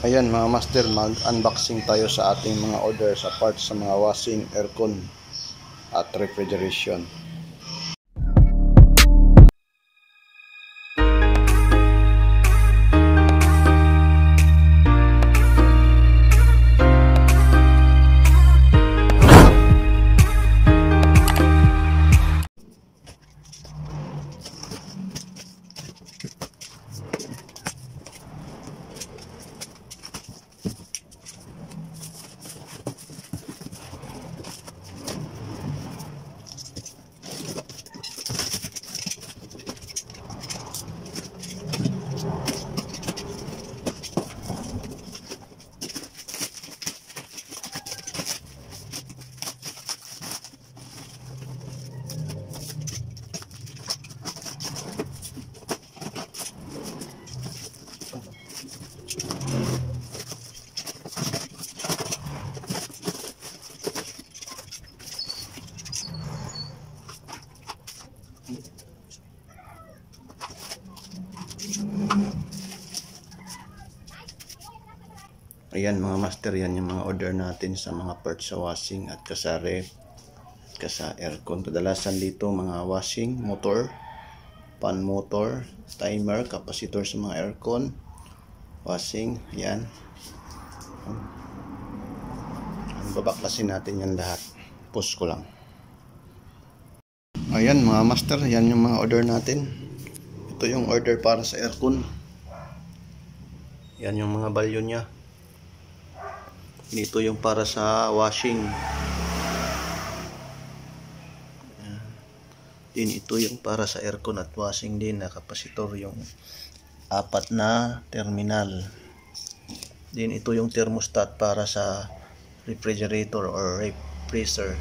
Ayan mga master, mag-unboxing tayo sa ating mga order sa parts sa mga washing, aircon at refrigeration. Ayan mga master, yan yung mga order natin sa mga parts sa washing at sa ref, sa aircon. Kadalasan dito mga washing, motor, fan motor, timer, capacitor sa mga aircon, washing, yan. Babaklasin natin yan lahat. Push ko lang. Ayan mga master, yan yung mga order natin. Ito yung order para sa aircon. Yan yung mga value nya. Dito yung para sa washing. Din ito yung para sa aircon at washing din na kapasitor, yung 4 na terminal. Din ito yung thermostat para sa refrigerator or freezer.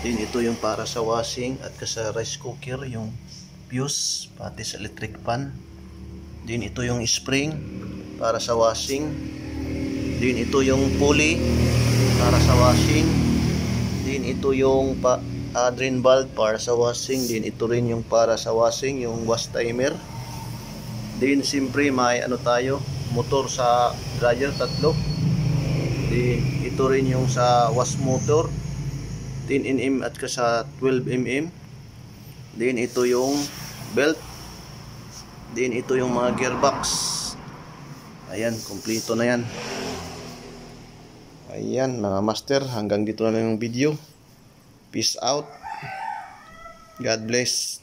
Din ito yung para sa washing at sa rice cooker, yung fuse pati sa electric pan. Din ito yung spring para sa washing. Din ito yung pulley para sa washing. Din ito yung drain valve para sa washing. Din ito rin yung para sa washing, yung wash timer. Din siyempre may tayo, motor sa dryer, 3. Din ito rin yung sa wash motor, 10 mm at sa 12 mm. Din ito yung belt. Din ito yung mga gearbox. Ayan, kumpleto na yan. Ayan mga master, hanggang dito na lang yung video. Peace out. God bless.